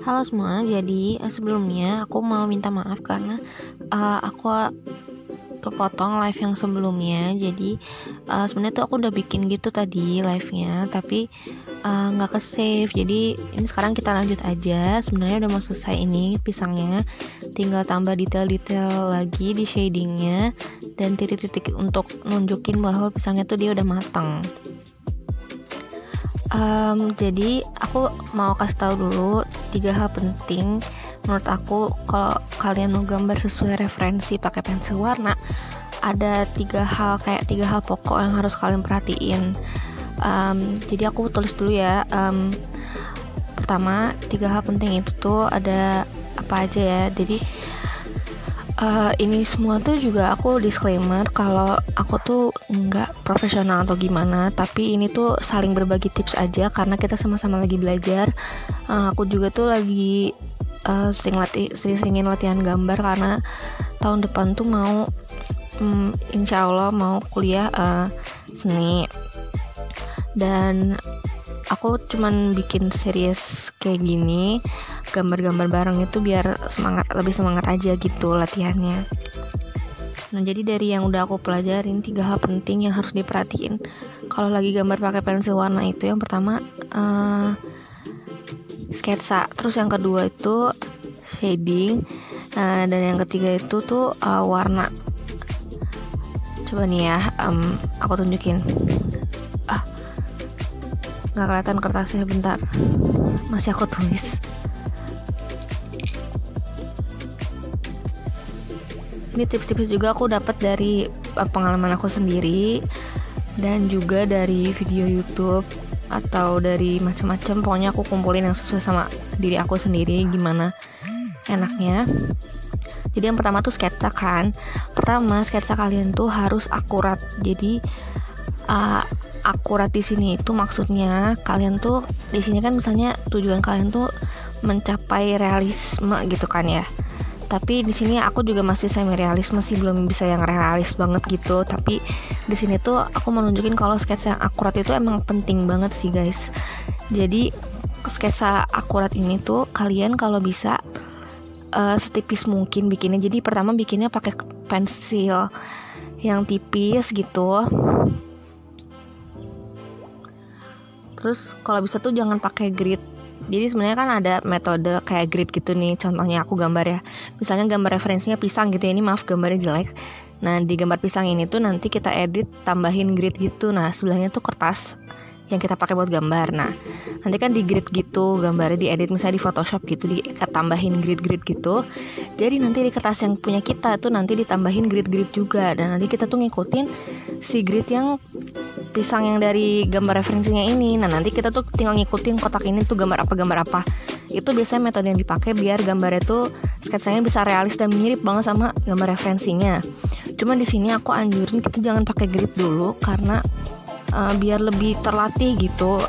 Halo semua, jadi sebelumnya aku mau minta maaf karena aku kepotong live yang sebelumnya. Jadi sebenarnya tuh aku udah bikin gitu tadi live-nya, tapi nggak ke save. Jadi ini sekarang kita lanjut aja. Sebenarnya udah mau selesai ini pisangnya, tinggal tambah detail-detail lagi di shadingnya dan titik-titik untuk nunjukin bahwa pisangnya tuh dia udah matang. Jadi aku mau kasih tahu dulu 3 hal penting menurut aku kalau kalian mau gambar sesuai referensi pakai pensil warna. Ada 3 hal pokok yang harus kalian perhatiin. Jadi aku tulis dulu ya. Pertama, 3 hal penting itu tuh ada apa aja ya. Jadi ini semua tuh juga aku disclaimer kalau aku tuh nggak profesional atau gimana, tapi ini tuh saling berbagi tips aja karena kita sama-sama lagi belajar. Aku juga tuh lagi sering-seringin latihan gambar karena tahun depan tuh mau insya Allah mau kuliah seni, dan aku cuman bikin series kayak gini gambar-gambar bareng itu biar lebih semangat aja gitu latihannya. Nah, jadi dari yang udah aku pelajarin 3 hal penting yang harus diperhatiin kalau lagi gambar pakai pensil warna itu, yang pertama sketsa, terus yang kedua itu shading, dan yang ketiga itu tuh warna. Coba nih ya, aku tunjukin. Nggak kelihatan kertasnya, bentar, masih aku tulis. Ini tips-tips juga aku dapat dari pengalaman aku sendiri dan juga dari video YouTube atau dari macam-macam. Pokoknya aku kumpulin yang sesuai sama diri aku sendiri gimana enaknya. Jadi yang pertama tuh sketsa kan. Pertama, sketsa kalian tuh harus akurat. Jadi akurat di sini itu maksudnya kalian tuh di sini kan misalnya tujuan kalian tuh mencapai realisme gitu kan ya. Tapi di sini aku juga masih semi realis, masih belum bisa yang realis banget gitu. Tapi di sini tuh aku mau nunjukin kalau sketsa yang akurat itu emang penting banget sih guys. Jadi sketsa akurat ini tuh kalian kalau bisa setipis mungkin bikinnya. Jadi pertama bikinnya pakai pensil yang tipis gitu. Terus kalau bisa tuh jangan pakai grid. Jadi sebenarnya kan ada metode kayak grid gitu nih. Contohnya aku gambar ya. Misalnya gambar referensinya pisang gitu ya. Ini maaf gambarnya jelek. Nah, di gambar pisang ini tuh nanti kita edit tambahin grid gitu. Nah, sebelahnya tuh kertas yang kita pakai buat gambar. Nah, nanti kan di grid gitu gambarnya diedit, misalnya di Photoshop gitu ditambahin grid-grid gitu. Jadi nanti di kertas yang punya kita tuh nanti ditambahin grid-grid juga. Dan nanti kita tuh ngikutin si grid yang pisang yang dari gambar referensinya ini. Nah, nanti kita tuh tinggal ngikutin kotak ini tuh gambar apa. Itu biasanya metode yang dipakai biar gambarnya tuh sketsanya bisa realis dan mirip banget sama gambar referensinya. Cuma di sini aku anjurin kita jangan pakai grid dulu karena biar lebih terlatih gitu.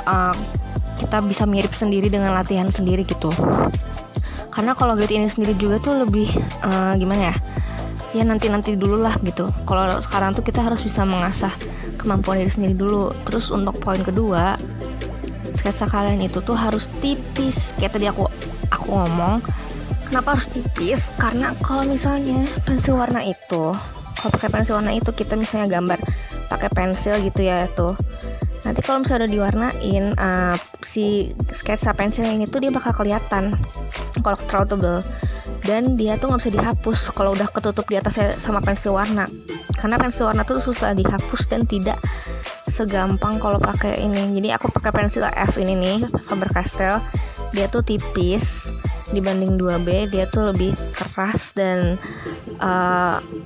Kita bisa mirip sendiri dengan latihan sendiri gitu. Karena kalau grid ini sendiri juga tuh lebih gimana ya? Ya nanti dulu lah gitu. Kalau sekarang tuh kita harus bisa mengasah kemampuan diri sendiri dulu. Terus untuk poin kedua, sketsa kalian itu tuh harus tipis. Kayak tadi aku ngomong, kenapa harus tipis? Karena kalau misalnya pensil warna itu, kalau pakai pensil warna itu kita misalnya gambar pakai pensil gitu ya tuh. Nanti kalau misalnya udah diwarnain si sketsa pensil ini tuh dia bakal kelihatan kalau terlalu tebel. Dan dia tuh nggak bisa dihapus kalau udah ketutup di atasnya sama pensil warna. Karena pensil warna tuh susah dihapus dan tidak segampang kalau pakai ini. Jadi aku pakai pensil F ini nih, Faber-Castell. Dia tuh tipis dibanding 2B, dia tuh lebih keras dan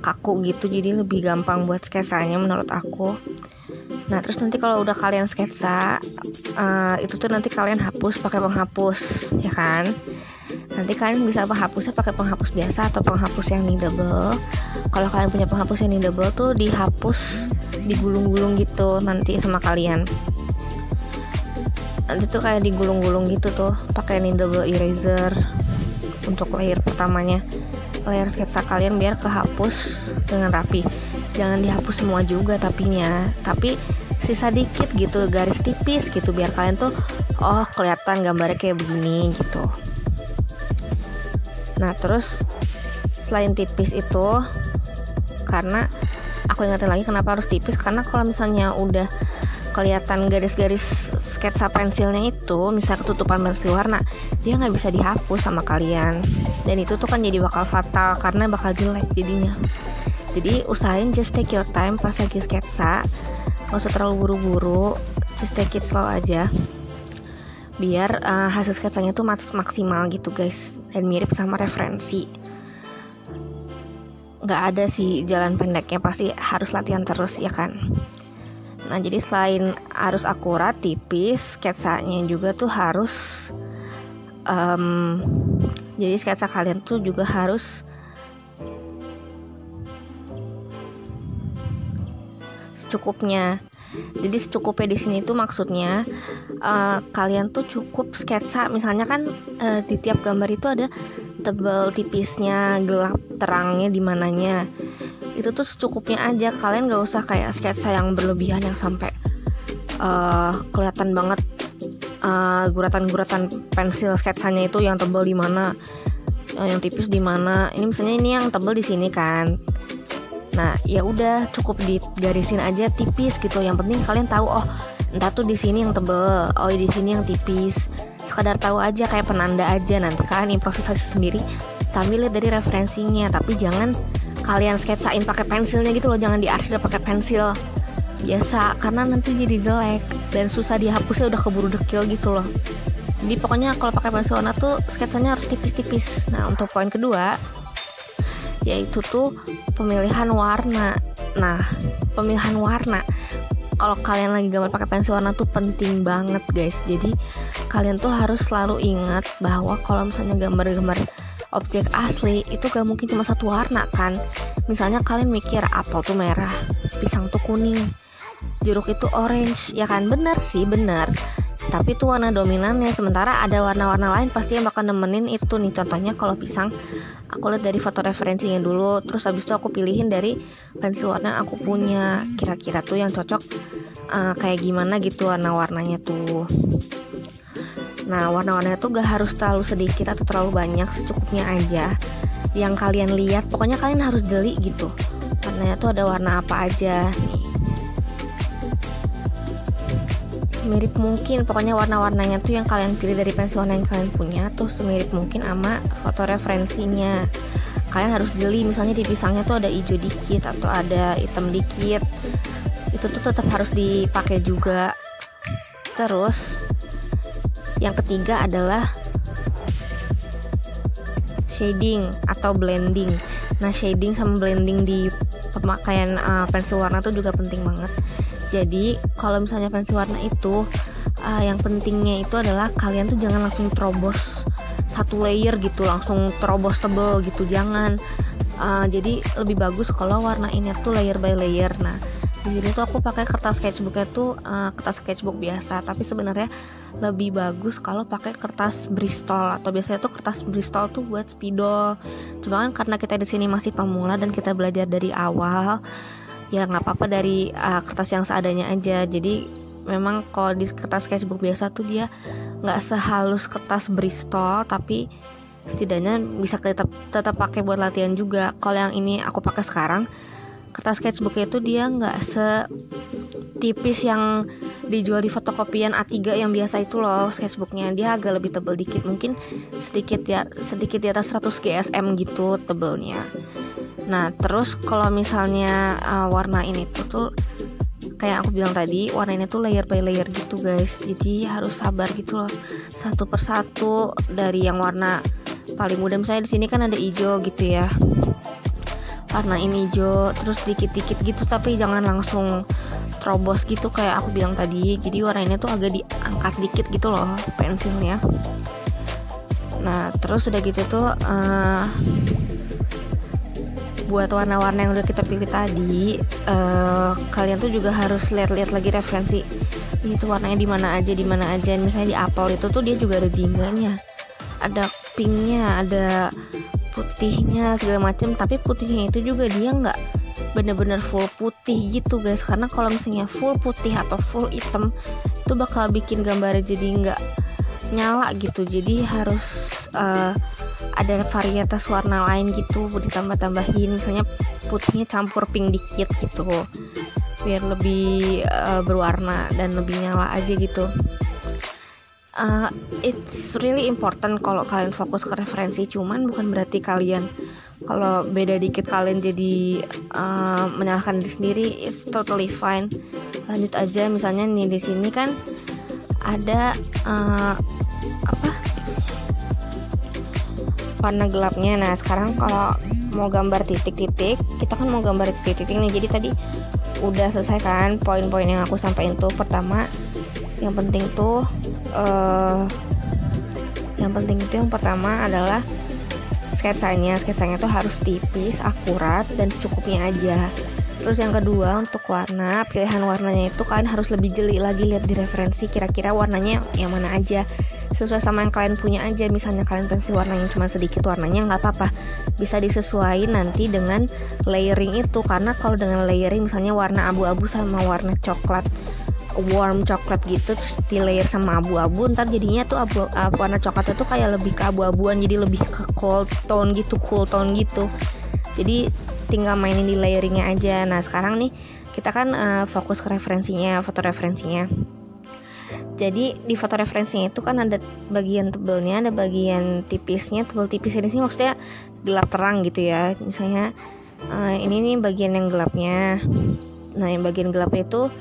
kaku gitu. Jadi lebih gampang buat sketsanya menurut aku. Nah, terus nanti kalau udah kalian sketsa itu tuh nanti kalian hapus pakai penghapus, ya kan? Nanti kalian bisa hapusnya pakai penghapus biasa atau penghapus yang kneadable. Kalau kalian punya penghapus yang kneadable tuh dihapus, digulung-gulung gitu nanti sama kalian. Nanti tuh kayak digulung-gulung gitu tuh pakai kneadable eraser untuk layer pertamanya. Layer sketsa kalian biar kehapus dengan rapi. Jangan dihapus semua juga tapi sisa dikit gitu, garis tipis gitu biar kalian tuh oh kelihatan gambarnya kayak begini gitu. Nah terus selain tipis itu, karena aku ingatin lagi kenapa harus tipis, karena kalau misalnya udah kelihatan garis-garis sketsa pensilnya itu, misalnya ketutupan pensil warna, dia nggak bisa dihapus sama kalian, dan itu tuh kan jadi bakal fatal karena bakal jelek jadinya. Jadi usahain just take your time pas lagi sketsa, nggak usah terlalu buru-buru, just take it slow aja, biar hasil sketsanya tuh maksimal gitu guys, dan mirip sama referensi. Nggak ada sih jalan pendeknya, pasti harus latihan terus ya kan. Nah jadi selain harus akurat, tipis, sketsanya juga tuh harus jadi sketsa kalian tuh juga harus secukupnya. Jadi secukupnya di sini tuh maksudnya kalian tuh cukup sketsa, misalnya kan di tiap gambar itu ada tebal tipisnya, gelap terangnya di mananya. Itu tuh secukupnya aja, kalian gak usah kayak sketsa yang berlebihan yang sampai kelihatan banget guratan-guratan pensil sketsanya itu yang tebal di mana, yang tipis di mana. Ini misalnya ini yang tebal di sini kan. Nah, ya udah cukup digarisin aja tipis gitu. Yang penting kalian tahu, oh, entah tuh di sini yang tebal, oh di sini yang tipis. Sekadar tahu aja, kayak penanda aja. Nanti kalian improvisasi sendiri sambil lihat dari referensinya, tapi jangan kalian sketsain pakai pensilnya gitu loh, jangan diarsir pakai pensil biasa, karena nanti jadi jelek dan susah dihapusnya, udah keburu dekil gitu loh. Jadi pokoknya kalau pakai pensil warna tuh sketsanya harus tipis-tipis. Nah untuk poin kedua, yaitu tuh pemilihan warna. Nah pemilihan warna, kalau kalian lagi gambar pakai pensil warna tuh penting banget guys. Jadi kalian tuh harus selalu ingat bahwa kalau misalnya gambar-gambar objek asli itu gak mungkin cuma satu warna kan. Misalnya kalian mikir apel tuh merah, pisang tuh kuning, jeruk itu orange, ya kan? Bener sih, bener, tapi itu warna dominannya. Sementara ada warna-warna lain pasti yang bakal nemenin itu nih. Contohnya kalau pisang, aku lihat dari foto referensinya dulu, terus habis itu aku pilihin dari pensil warna yang aku punya, kira-kira tuh yang cocok kayak gimana gitu warna-warnanya tuh. Nah warna-warnanya tuh gak harus terlalu sedikit atau terlalu banyak, secukupnya aja yang kalian lihat. Pokoknya kalian harus jeli gitu, warnanya tuh ada warna apa aja nih, semirip mungkin. Pokoknya warna-warnanya tuh yang kalian pilih dari pensil warna yang kalian punya tuh semirip mungkin sama foto referensinya. Kalian harus jeli, misalnya di pisangnya tuh ada hijau dikit atau ada hitam dikit, itu tuh tetap harus dipakai juga. Terus yang ketiga adalah shading atau blending. Nah shading sama blending di pemakaian pensil warna tuh juga penting banget. Jadi kalau misalnya pensil warna itu yang pentingnya itu adalah kalian tuh jangan langsung terobos satu layer gitu, langsung terobos tebel gitu, jangan. Jadi lebih bagus kalau warnainnya tuh layer by layer. Nah di sini tuh aku pakai kertas sketchbooknya tuh kertas sketchbook biasa, tapi sebenarnya lebih bagus kalau pakai kertas Bristol, atau biasanya tuh kertas Bristol tuh buat spidol. Cuma kan karena kita di sini masih pemula dan kita belajar dari awal, ya nggak apa-apa dari kertas yang seadanya aja. Jadi memang kalau di kertas sketchbook biasa tuh dia nggak sehalus kertas Bristol, tapi setidaknya bisa tetap pakai buat latihan juga. Kalau yang ini aku pakai sekarang, kertas sketchbooknya itu dia nggak setipis yang dijual di fotokopian A3 yang biasa itu loh sketchbooknya. Dia agak lebih tebal dikit, mungkin sedikit di atas 100 GSM gitu tebelnya. Nah terus kalau misalnya warna ini tuh kayak aku bilang tadi, warna ini tuh layer by layer gitu guys. Jadi harus sabar gitu loh, satu persatu. Dari yang warna paling mudah, misalnya di sini kan ada hijau gitu ya, warna ini hijau, terus dikit-dikit gitu, tapi jangan langsung terobos gitu kayak aku bilang tadi. Jadi warnanya tuh agak diangkat dikit gitu loh pensilnya. Nah terus udah gitu tuh buat warna-warna yang udah kita pilih tadi, kalian tuh juga harus lihat-lihat lagi referensi itu warnanya di mana aja. Misalnya di apel itu tuh dia juga ada jinglenya, ada pinknya, ada putihnya segala macam. Tapi putihnya itu juga dia nggak bener-bener full putih gitu guys, karena kalau misalnya full putih atau full hitam itu bakal bikin gambarnya jadi nggak nyala gitu. Jadi harus ada varietas warna lain gitu, ditambah-tambahin, misalnya putihnya campur pink dikit gitu, biar lebih berwarna dan lebih nyala aja gitu. It's really important kalau kalian fokus ke referensi, cuman bukan berarti kalian kalau beda dikit kalian jadi menyalahkan diri sendiri. It's totally fine. Lanjut aja, misalnya nih di sini kan ada warna gelapnya. Nah sekarang kalau mau gambar titik-titik, kita kan mau gambar titik-titik nih. Jadi tadi udah selesai kan poin-poin yang aku sampaikan tuh. Pertama, yang penting itu yang pertama adalah sketsanya tuh harus tipis, akurat, dan secukupnya aja. Terus yang kedua, untuk warna, pilihan warnanya itu kalian harus lebih jeli lagi, lihat di referensi kira-kira warnanya yang mana aja, sesuai sama yang kalian punya aja. Misalnya kalian pensil warnanya cuma sedikit warnanya, nggak apa-apa, bisa disesuaikan nanti dengan layering itu. Karena kalau dengan layering misalnya warna abu-abu sama warna coklat, warm coklat gitu, terus di layer sama abu-abu, ntar jadinya tuh warna coklatnya tuh kayak lebih ke abu-abuan, jadi lebih ke cool tone gitu. Jadi tinggal mainin di layeringnya aja. Nah sekarang nih kita kan fokus ke referensinya, foto referensinya. Jadi di foto referensinya itu kan ada bagian tebelnya, ada bagian tipisnya. Tebel tipis ini sih maksudnya gelap terang gitu ya. Misalnya ini nih bagian yang gelapnya. Nah yang bagian gelapnya itu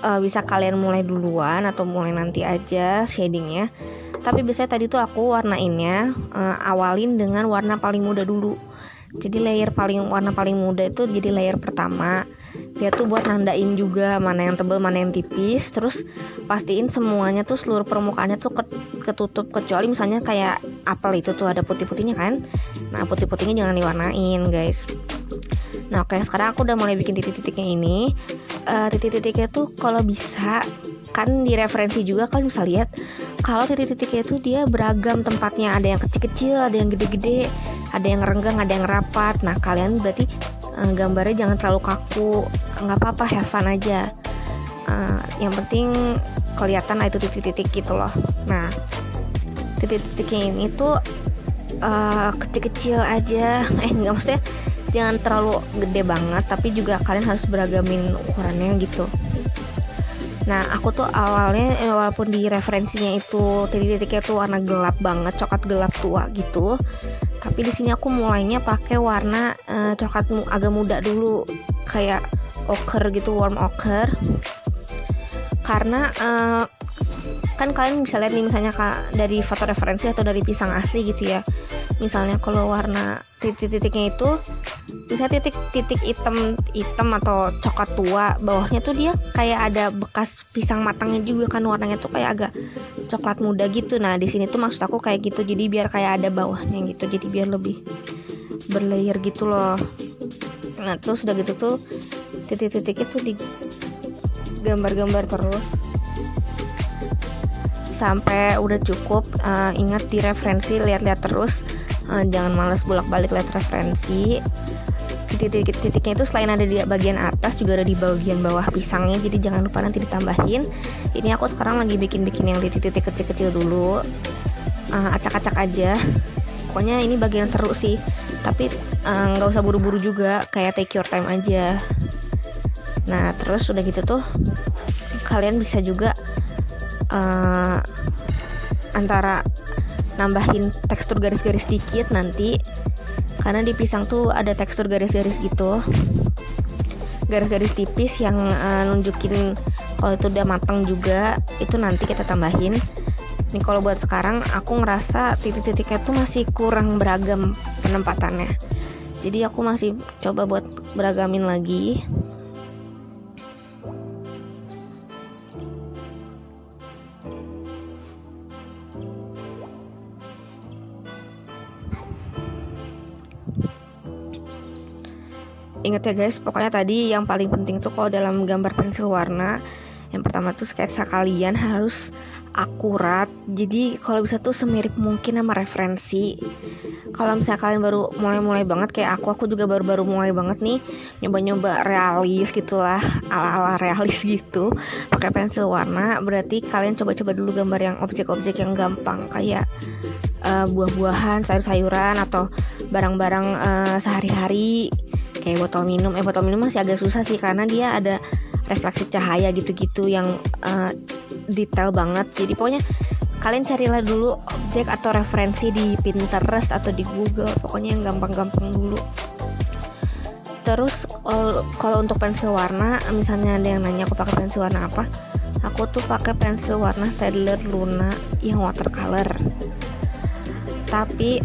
bisa kalian mulai duluan atau mulai nanti aja shadingnya. Tapi biasanya tadi tuh aku warnainnya awalin dengan warna paling muda dulu. Jadi warna paling muda itu jadi layer pertama. Dia tuh buat nandain juga mana yang tebal, mana yang tipis. Terus pastiin semuanya tuh seluruh permukaannya tuh ketutup, kecuali misalnya kayak apel itu tuh ada putih-putihnya kan. Nah putih-putihnya jangan diwarnain guys. Nah oke, sekarang aku udah mulai bikin titik-titiknya ini. Titik-titiknya tuh kalau bisa kan di referensi juga kalian bisa lihat kalau titik-titiknya itu dia beragam tempatnya, ada yang kecil-kecil, ada yang gede-gede, ada yang renggang, ada yang rapat. Nah kalian berarti gambarnya jangan terlalu kaku, nggak apa-apa, have fun aja. Yang penting kelihatan itu titik-titik gitu loh. Nah titik-titiknya ini tuh kecil-kecil aja, nggak, maksudnya jangan terlalu gede banget, tapi juga kalian harus beragamin ukurannya gitu. Nah aku tuh awalnya walaupun di referensinya itu titik-titiknya tuh warna gelap banget, coklat gelap tua gitu, tapi di sini aku mulainya pakai warna coklat agak muda dulu, kayak ochre gitu, warm ochre. Karena kan kalian bisa lihat nih misalnya dari foto referensi atau dari pisang asli gitu ya. Misalnya kalau warna titik-titiknya itu misalnya titik hitam atau coklat tua, bawahnya tuh dia kayak ada bekas pisang matangnya juga kan, warnanya tuh kayak agak coklat muda gitu. Nah di sini tuh maksud aku kayak gitu, jadi biar kayak ada bawahnya gitu, jadi biar lebih berlayer gitu loh. Nah terus udah gitu tuh titik-titiknya tuh digambar-gambar terus sampai udah cukup. Ingat di referensi lihat-lihat terus, jangan malas bolak-balik lihat referensi. Titik-titiknya itu selain ada di bagian atas juga ada di bagian bawah pisangnya, jadi jangan lupa nanti ditambahin. Ini aku sekarang lagi bikin yang titik-titik kecil-kecil dulu, acak-acak aja. Pokoknya ini bagian seru sih, tapi nggak usah buru-buru juga, kayak take your time aja. Nah terus udah gitu tuh kalian bisa juga antara nambahin tekstur garis-garis dikit nanti, karena di pisang tuh ada tekstur garis-garis gitu, garis-garis tipis yang nunjukin kalau itu udah matang juga, itu nanti kita tambahin. Nih kalau buat sekarang aku ngerasa titik-titiknya tuh masih kurang beragam penempatannya, jadi aku masih coba buat beragamin lagi. Ingat ya guys, pokoknya tadi yang paling penting tuh kalau dalam gambar pensil warna, yang pertama tuh sketsa kalian harus akurat. Jadi kalau bisa tuh semirip mungkin sama referensi. kalau misalnya kalian baru mulai banget kayak aku juga baru mulai banget nih nyoba realis gitulah, ala realis gitu, pakai pensil warna. Berarti kalian coba dulu gambar yang objek-objek yang gampang kayak buah-buahan, sayur-sayuran, atau barang-barang sehari-hari kayak botol minum masih agak susah sih karena dia ada refleksi cahaya gitu-gitu yang detail banget. Jadi pokoknya kalian carilah dulu objek atau referensi di Pinterest atau di Google, pokoknya yang gampang-gampang dulu. Terus kalau untuk pensil warna, misalnya ada yang nanya aku pakai pensil warna apa, aku tuh pakai pensil warna Staedtler Luna yang watercolor. Tapi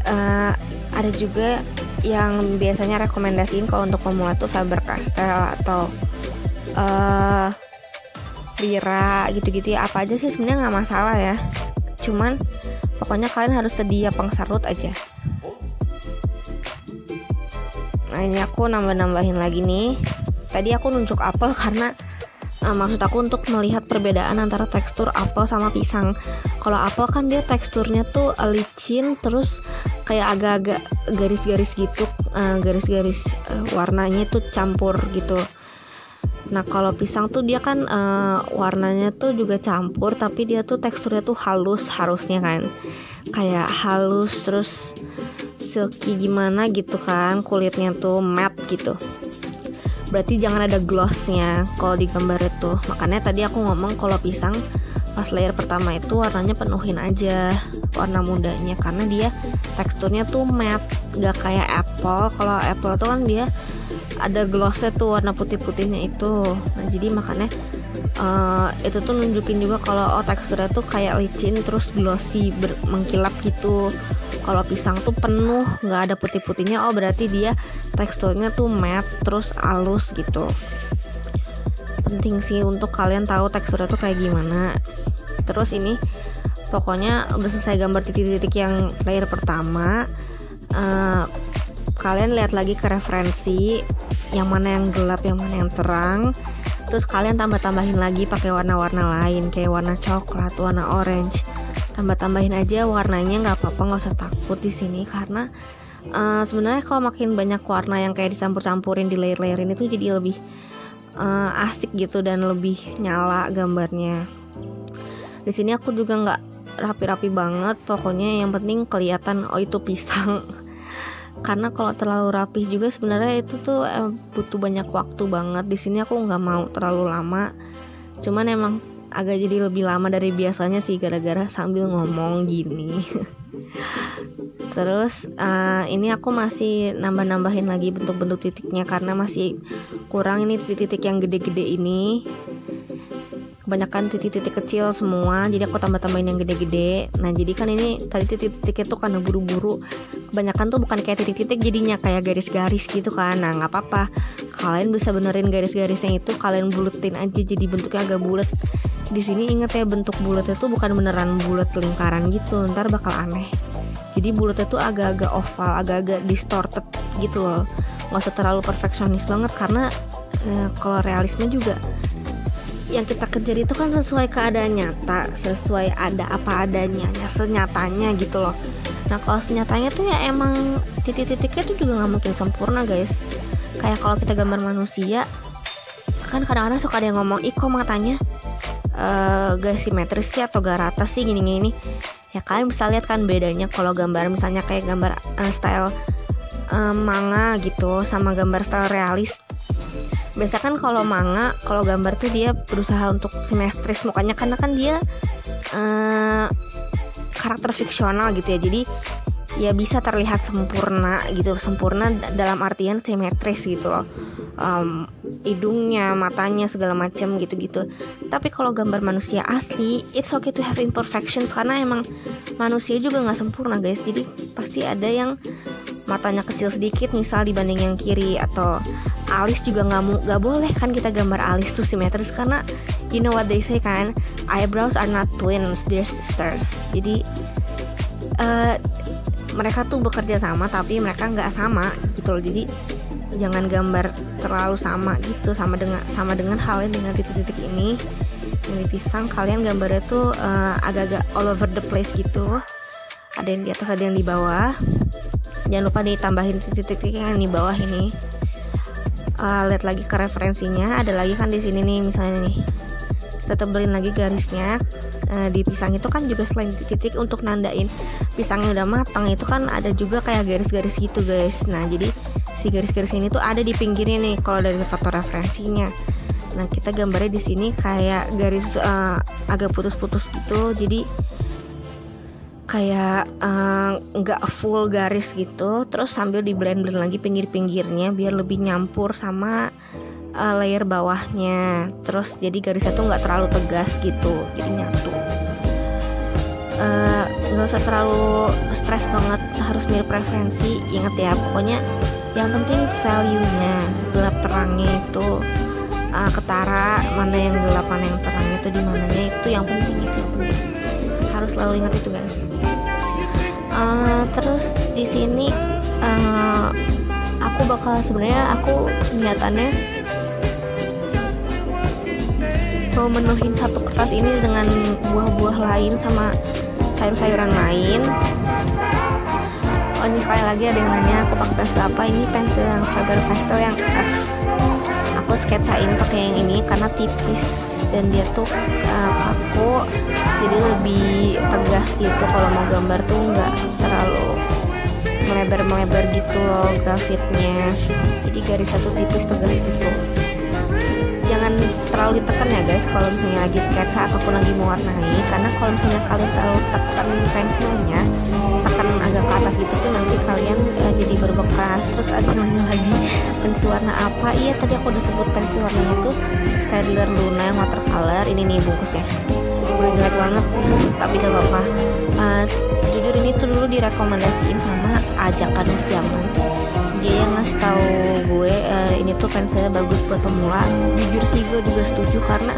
ada juga yang biasanya rekomendasiin kalau untuk pemula tuh Faber-Castell atau Lira gitu-gitu ya. Apa aja sih sebenarnya nggak masalah ya, cuman pokoknya kalian harus sedia pengsarut aja. Nah ini aku nambahin lagi nih. Tadi aku nunjuk apel karena maksud aku untuk melihat perbedaan antara tekstur apel sama pisang. Kalau apel kan dia teksturnya tuh licin, terus kayak agak-agak garis-garis gitu, garis-garis warnanya tuh campur gitu. Nah kalau pisang tuh dia kan warnanya tuh juga campur, tapi dia tuh teksturnya tuh halus harusnya kan, kayak halus terus silky gimana gitu kan, kulitnya tuh matte gitu. Berarti jangan ada glossnya kalau di gambar itu. Makanya tadi aku ngomong kalau pisang pas layer pertama itu warnanya penuhin aja warna mudanya, karena dia teksturnya tuh matte, gak kayak apple. Kalau apple tuh kan dia ada glossnya tuh, warna putih-putihnya itu. Nah jadi makanya itu tuh nunjukin juga kalau teksturnya tuh kayak licin terus glossy, mengkilap gitu. Kalau pisang tuh penuh, nggak ada putih-putihnya, berarti dia teksturnya tuh matte terus halus gitu. Penting sih untuk kalian tahu teksturnya tuh kayak gimana. Terus ini pokoknya udah selesai gambar titik-titik yang layer pertama, kalian lihat lagi ke referensi yang mana yang gelap, yang mana yang terang. Terus kalian tambah-tambahin lagi pakai warna-warna lain kayak warna coklat, warna orange. Tambah-tambahin aja warnanya, nggak apa-apa, nggak usah takut di sini karena sebenarnya kalau makin banyak warna yang kayak dicampur-campurin di layer-layer ini tuh jadi lebih asik gitu dan lebih nyala gambarnya. Di sini aku juga nggak rapi-rapi banget, pokoknya yang penting kelihatan itu pisang. Karena kalau terlalu rapi juga sebenarnya itu tuh butuh banyak waktu banget. Di sini aku nggak mau terlalu lama, cuman emang agak jadi lebih lama dari biasanya sih gara-gara sambil ngomong gini. Terus ini aku masih nambahin lagi bentuk-bentuk titiknya karena masih kurang ini titik-titik yang gede-gede ini. Kebanyakan titik-titik kecil semua, jadi aku tambah-tambahin yang gede-gede. Nah jadi kan ini tadi titik-titiknya tuh karena buru-buru, kebanyakan tuh bukan kayak titik-titik, jadinya kayak garis-garis gitu kan. Nah nggak apa-apa, kalian bisa benerin garis-garisnya itu, kalian buletin aja jadi bentuknya agak bulat. Di sini inget ya, bentuk bulatnya tuh bukan beneran bulat lingkaran gitu, ntar bakal aneh. Jadi bulatnya tuh agak-agak oval, agak-agak distorted gitu loh. Nggak usah terlalu perfeksionis banget karena kalau realisme juga yang kita kejar itu kan sesuai keadaan nyata, sesuai ada apa adanya, senyatanya gitu loh. Nah kalau senyatanya tuh ya emang titik-titiknya tuh juga nggak mungkin sempurna guys. Kayak kalau kita gambar manusia kan kadang-kadang suka ada yang ngomong, ih kok matanya gak simetris sih atau gak rata sih gini-gini. Ya kalian bisa lihat kan bedanya kalau gambar misalnya kayak gambar style manga gitu sama gambar style realis. Biasa kan kalau manga, kalau gambar tuh dia berusaha untuk simetris mukanya karena kan dia karakter fiksional gitu ya. Jadi ya bisa terlihat sempurna gitu, sempurna dalam artian simetris gitu loh. Hidungnya, matanya segala macam gitu-gitu. Tapi kalau gambar manusia asli, it's okay to have imperfections karena emang manusia juga nggak sempurna guys. Jadi pasti ada yang matanya kecil sedikit misal dibanding yang kiri, atau alis juga nggak boleh kan kita gambar alis tuh simetris karena you know what they say kan, eyebrows are not twins, they're sisters. Jadi mereka tuh bekerja sama tapi mereka nggak sama gitu loh. Jadi jangan gambar terlalu sama gitu, sama dengan halnya dengan titik-titik ini. Ini pisang, kalian gambarnya tuh agak-agak all over the place gitu, ada yang di atas ada yang di bawah. Jangan lupa ditambahin titik-titik yang di bawah ini. Lihat lagi ke referensinya, ada lagi kan di sini nih misalnya nih. Kita tebalin lagi garisnya. Di pisang itu kan juga selain titik-titik untuk nandain pisangnya udah matang, itu kan ada juga kayak garis-garis gitu guys. Nah jadi si garis-garis ini tuh ada di pinggirnya nih kalau dari foto referensinya. Nah kita gambarnya di sini kayak garis agak putus-putus gitu, jadi kayak nggak full garis gitu. Terus sambil di blend lagi pinggir-pinggirnya biar lebih nyampur sama layer bawahnya. Terus jadi garisnya tuh nggak terlalu tegas gitu, jadi nyatu. Nggak usah terlalu stres banget harus mirip referensi. Ingat ya, pokoknya yang penting value-nya, gelap terangnya itu ketara, mana yang gelap mana yang terangnya itu di mananya, itu yang penting, itu yang penting. Harus selalu ingat itu guys. Terus di sini aku bakal, sebenarnya aku niatannya mau menuhin satu kertas ini dengan buah-buah lain sama sayur-sayuran lain. Ini sekali lagi ada yang nanya aku pakai pensil apa. Ini pensil yang Faber Pastel yang F. Aku sketsain pakai yang ini karena tipis dan dia tuh kaku, jadi lebih tegas gitu. Kalau mau gambar tuh nggak terlalu melebar-melebar gitu loh grafitnya. Jadi garisnya tuh tipis tegas gitu. Jangan terlalu ditekan ya guys kalau misalnya lagi sketsa ataupun lagi mewarnai, karena kalau misalnya kalian terlalu tekan pensilnya, tekan agak ke atas gitu tuh nanti kalian jadi berbekas. Terus ada nanya lagi pensil warna apa. Iya tadi aku udah sebut pensil warnanya tuh Staedtler Luna yang watercolor. Ini nih bungkusnya udah jelek banget tapi gak apa-apa. Jujur ini tuh dulu direkomendasiin sama Ajakan Nurjaman. Dia yang ngasih tahu gue ini tuh pensilnya bagus buat pemula. Jujur sih gue juga setuju karena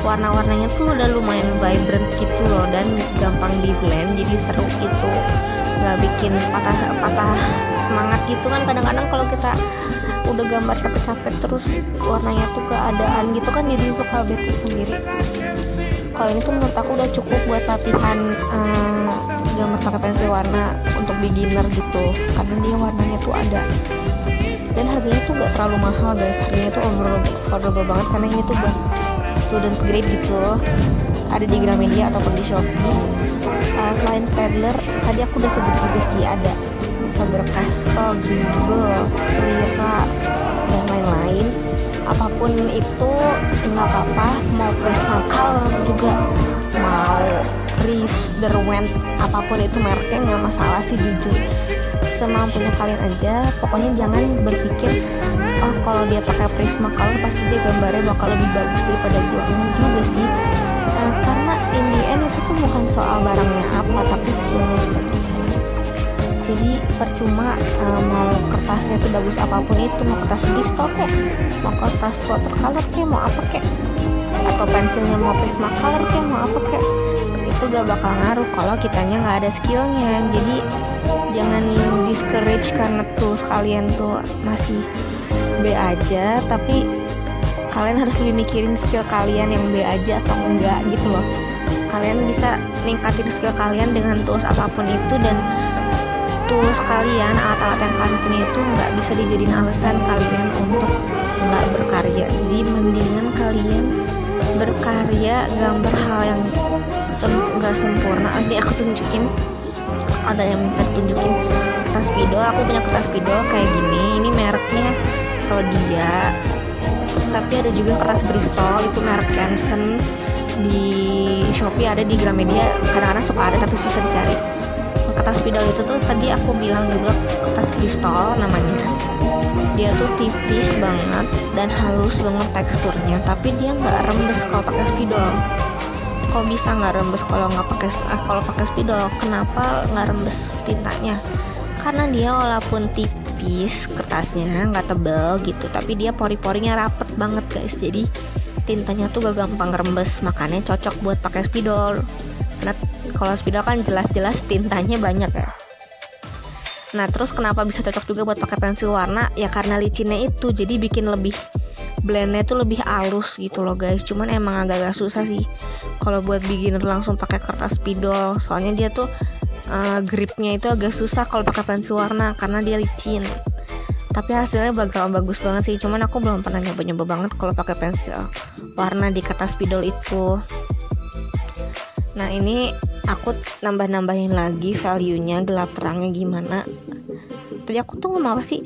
warna-warnanya tuh udah lumayan vibrant gitu loh dan gampang di blend, jadi seru gitu, nggak bikin patah semangat gitu kan. Kadang-kadang kalau kita udah gambar capek-capek terus warnanya tuh keadaan gitu kan, jadi suka bete sendiri. Kalau ini tuh menurut aku udah cukup buat latihan gambar pakai pensil warna untuk beginner gitu, karena dia warnanya tuh ada dan harganya tuh gak terlalu mahal guys. Harganya tuh affordable banget karena ini tuh buat student grade gitu. Ada di Gramedia ataupun di Shopee. Selain Staedtler tadi aku udah sebut juga sih, ada Faber Castell, Gribble, Lira dan lain-lain. Apapun itu nggak apa-apa, mau Prismacolor juga, mau Rives, Derwent, apapun itu mereknya nggak masalah sih jujur. Semampunya kalian aja, pokoknya jangan berpikir oh kalau dia pakai Prismacolor pasti dia gambarnya bakal lebih bagus daripada gua. Enggak juga sih, karena in the end itu tuh bukan soal barangnya apa tapi skillnya kita tuh. Jadi percuma mau kertasnya sebagus apapun itu, mau kertas Bristol kek, mau kertas watercolor kek, mau apa kek, atau pensilnya mau Prismacolor kek, mau apa kek, itu gak bakal ngaruh kalau kitanya nggak ada skillnya. Jadi jangan discourage karena tools kalian tuh masih B aja, tapi kalian harus lebih mikirin skill kalian yang B aja atau enggak gitu loh. Kalian bisa ningkatin skill kalian dengan tools apapun itu, dan tools kalian, alat-alat yang kalian punya itu nggak bisa dijadiin alasan kalian untuk nggak berkarya. Jadi mendingan kalian berkarya, gambar hal yang nggak sempurna. Ini aku tunjukin, ada yang minta tunjukin kertas spidol. Aku punya kertas spidol kayak gini, ini mereknya Rhodia, tapi ada juga kertas Bristol, itu merek Canson. Di Shopee ada, di Gramedia kadang-kadang suka ada tapi susah dicari. Kertas spidol itu tuh tadi aku bilang juga kertas Bristol namanya. Dia tuh tipis banget dan halus banget teksturnya, tapi dia nggak rembes kalau pakai spidol. Kok bisa nggak rembes kalau pakai spidol? Kenapa nggak rembes tintanya? Karena dia walaupun tipis kertasnya, nggak tebel gitu, tapi dia pori-porinya rapet banget guys. Jadi tintanya tuh gak gampang rembes, makanya cocok buat pakai spidol. Karena kalau spidol kan jelas-jelas tintanya banyak ya. Nah terus kenapa bisa cocok juga buat pakai pensil warna? Ya karena licinnya itu, jadi bikin lebih blendnya tuh lebih halus gitu loh guys. Cuman emang agak-agak susah sih kalau buat beginner langsung pakai kertas spidol, soalnya dia tuh gripnya itu agak susah kalau pakai pensil warna karena dia licin. Tapi hasilnya bakal bagus banget sih. Cuman aku belum pernah nyoba banget kalau pakai pensil warna di kertas spidol itu. Nah ini aku nambahin lagi value-nya, gelap terangnya gimana. Tadi aku tuh ngomong apa sih?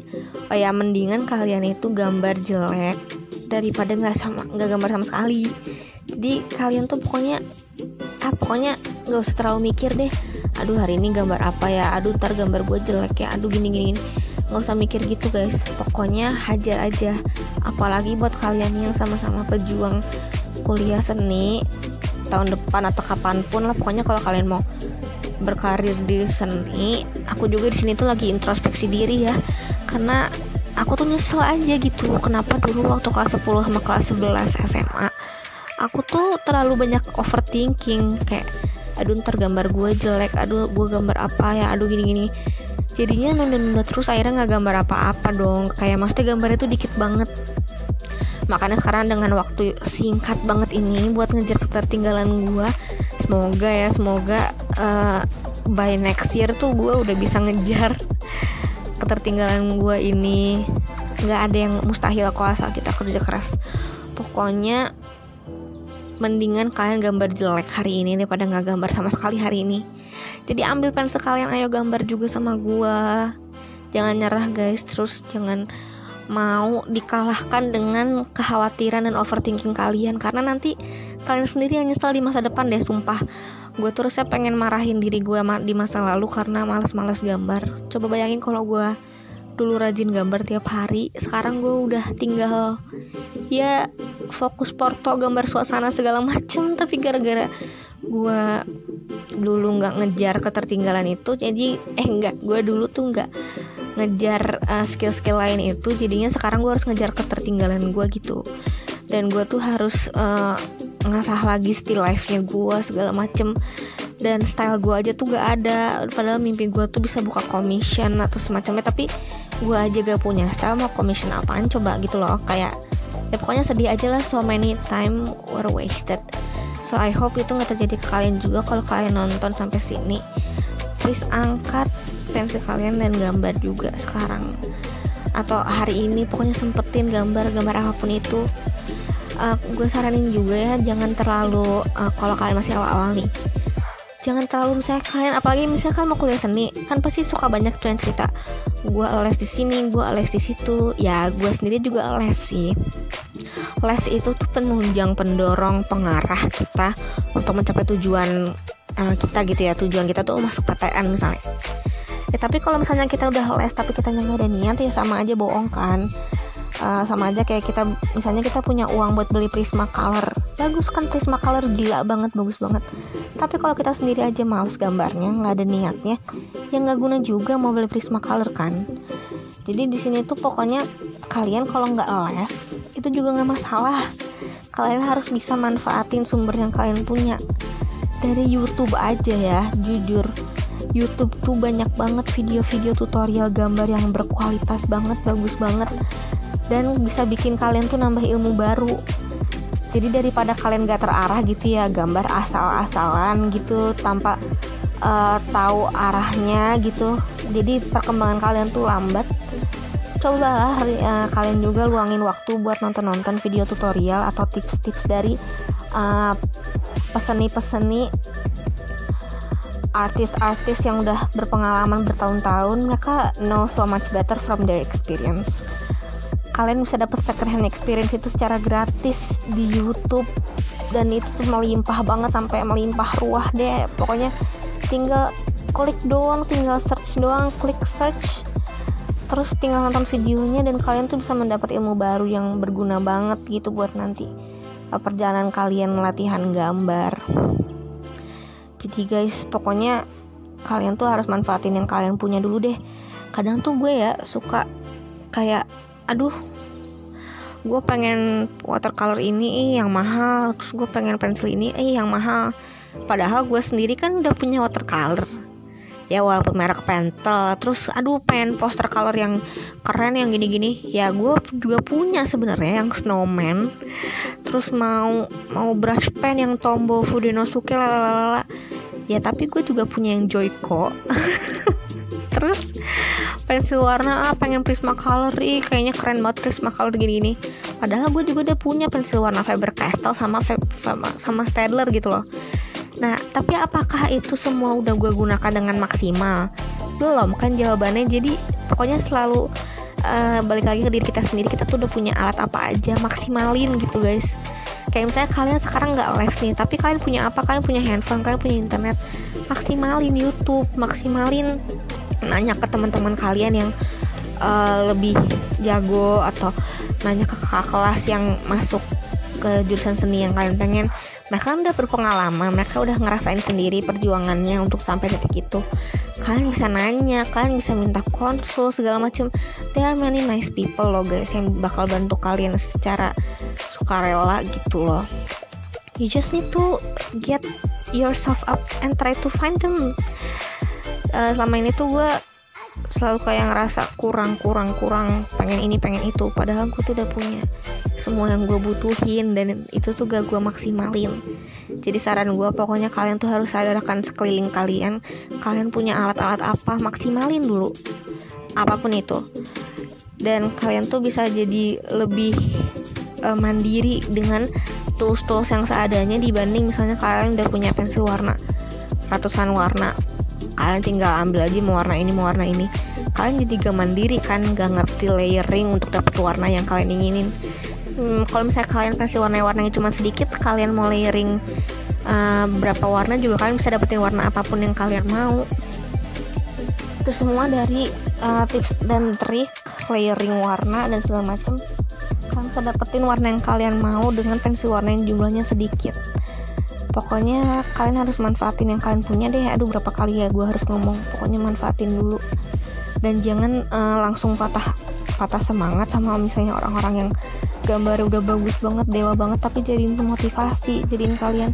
Oh ya, mendingan kalian itu gambar jelek daripada nggak gambar sama sekali. Jadi kalian tuh pokoknya nggak usah terlalu mikir deh. Aduh hari ini gambar apa ya? Aduh ntar gambar gue jelek ya. Aduh gini. Nggak usah mikir gitu guys. Pokoknya hajar aja. Apalagi buat kalian yang sama-sama pejuang kuliah seni tahun depan atau kapanpun lah. Pokoknya kalau kalian mau berkarir di seni, aku juga di sini tuh lagi introspeksi diri ya. Karena aku tuh nyesel aja gitu. Kenapa dulu waktu kelas 10 sama kelas 11 SMA aku tuh terlalu banyak overthinking, kayak aduh ntar gambar gue jelek, aduh gue gambar apa ya, aduh gini. Jadinya nunda terus, akhirnya nggak gambar apa-apa dong. Kayak maksudnya gambarnya tuh dikit banget. Makanya sekarang dengan waktu singkat banget ini buat ngejar ketertinggalan gue, semoga by next year tuh gue udah bisa ngejar ketertinggalan gue ini. Nggak ada yang mustahil kok asal kita kerja keras. Pokoknya mendingan kalian gambar jelek hari ini daripada nggak gambar sama sekali hari ini. Jadi ambil pensil kalian, ayo gambar juga sama gua. Jangan nyerah guys, terus jangan mau dikalahkan dengan kekhawatiran dan overthinking kalian, karena nanti kalian sendiri yang nyesel di masa depan deh, sumpah. Gue terusnya pengen marahin diri gue di masa lalu karena malas gambar. Coba bayangin kalau gue dulu rajin gambar tiap hari, sekarang gue udah tinggal ya fokus porto, gambar suasana segala macem. Tapi gara-gara gue dulu nggak ngejar ketertinggalan itu, jadi gue dulu tuh nggak ngejar skill lain itu, jadinya sekarang gue harus ngejar ketertinggalan gue gitu. Dan gue tuh harus ngasah lagi still life-nya gue segala macem. Dan style gue aja tuh gak ada, padahal mimpi gue tuh bisa buka commission atau semacamnya, tapi gue aja gak punya style. Mau commission apaan coba gitu loh. Kayak ya pokoknya sedih aja lah, so many time were wasted. So I hope itu gak terjadi ke kalian juga. Kalau kalian nonton sampai sini, please angkat pensil kalian dan gambar juga sekarang atau hari ini. Pokoknya sempetin gambar apapun itu. Gue saranin juga ya, jangan terlalu kalau kalian masih awal-awal nih, jangan terlalu misalnya kalian, apalagi misalnya kalian mau kuliah seni, kan pasti suka banyak tuh yang cerita gue les di sini, gue les di situ. Ya gue sendiri juga les sih. Les itu tuh penunjang, pendorong, pengarah kita untuk mencapai tujuan kita gitu ya. Tujuan kita tuh masuk PTN misalnya. Ya tapi kalau misalnya kita udah les tapi kita nggak ada niat, ya sama aja bohong kan. Sama aja kayak kita misalnya kita punya uang buat beli Prismacolor, bagus kan Prismacolor, gila banget, bagus banget. Tapi kalau kita sendiri aja males gambarnya, nggak ada niatnya, ya nggak guna juga mau beli Prismacolor kan. Jadi di sini tuh pokoknya kalian kalau nggak les itu juga nggak masalah. Kalian harus bisa manfaatin sumber yang kalian punya. Dari YouTube aja ya, jujur YouTube tuh banyak banget video-video tutorial gambar yang berkualitas banget, bagus banget, dan bisa bikin kalian tuh nambah ilmu baru. Jadi daripada kalian gak terarah gitu ya, gambar asal-asalan gitu tanpa tahu arahnya gitu, jadi perkembangan kalian tuh lambat. Cobalah kalian juga luangin waktu buat nonton video tutorial atau tips-tips dari peseni-peseni, artis-artis yang udah berpengalaman bertahun-tahun. Mereka know so much better from their experience. Kalian bisa dapat second hand experience itu secara gratis di YouTube, dan itu tuh melimpah banget, sampai melimpah ruah deh. Pokoknya tinggal klik doang, tinggal search doang, klik search, terus tinggal nonton videonya, dan kalian tuh bisa mendapat ilmu baru yang berguna banget gitu buat nanti perjalanan kalian latihan gambar. Jadi guys, pokoknya kalian tuh harus manfaatin yang kalian punya dulu deh. Kadang tuh gue ya suka kayak, aduh gue pengen watercolor ini yang mahal, terus gue pengen pensil ini yang mahal. Padahal gue sendiri kan udah punya watercolor ya, walaupun merek Pentel. Terus aduh pengen poster color yang keren yang gini-gini, ya gue juga punya sebenarnya yang snowman. Terus mau brush pen yang Tombow Fudenosuke lalalala, Ya tapi gue juga punya yang Joico. Terus pensil warna pengen Prismacolor, kayaknya keren banget Prismacolor gini-gini. Padahal gue juga udah punya pensil warna Faber-Castell sama Staedtler gitu loh. Nah tapi apakah itu semua udah gue gunakan dengan maksimal? Belum kan jawabannya. Jadi pokoknya selalu balik lagi ke diri kita sendiri. Kita tuh udah punya alat apa aja, maksimalin gitu guys. Kayak misalnya kalian sekarang gak les nih, tapi kalian punya apa? Kalian punya handphone, kalian punya internet, maksimalin YouTube, maksimalin nanya ke teman-teman kalian yang lebih jago, atau nanya ke kakak kelas yang masuk ke jurusan seni yang kalian pengen. Mereka udah berpengalaman, mereka udah ngerasain sendiri perjuangannya untuk sampai detik itu. Kalian bisa nanya, kalian bisa minta konsul segala macam. There are many nice people loh guys yang bakal bantu kalian secara sukarela gitu loh. You just need to get yourself up and try to find them. Selama ini tuh gue selalu kayak ngerasa kurang, pengen ini pengen itu, padahal gue tuh udah punya semua yang gue butuhin, dan itu tuh gak gue maksimalin. Jadi saran gue, pokoknya kalian tuh harus sadarkan sekeliling kalian, kalian punya alat-alat apa, maksimalin dulu apapun itu. Dan kalian tuh bisa jadi lebih mandiri dengan tools-tools yang seadanya, dibanding misalnya kalian udah punya pensil warna ratusan warna, kalian tinggal ambil aja mau warna ini. Kalian jadi gak mandiri kan, gak ngerti layering untuk dapet warna yang kalian inginin. Kalau misalnya kalian pensil warnanya cuma sedikit, kalian mau layering berapa warna juga kalian bisa dapetin warna apapun yang kalian mau. Itu semua dari tips dan trik layering warna dan segala macam. Kalian bisa dapetin warna yang kalian mau dengan pensil warna yang jumlahnya sedikit. Pokoknya kalian harus manfaatin yang kalian punya deh. Aduh berapa kali ya gue harus ngomong, pokoknya manfaatin dulu. Dan jangan langsung patah semangat sama misalnya orang-orang yang gambarnya udah bagus banget, dewa banget, tapi jadiin motivasi, jadiin kalian,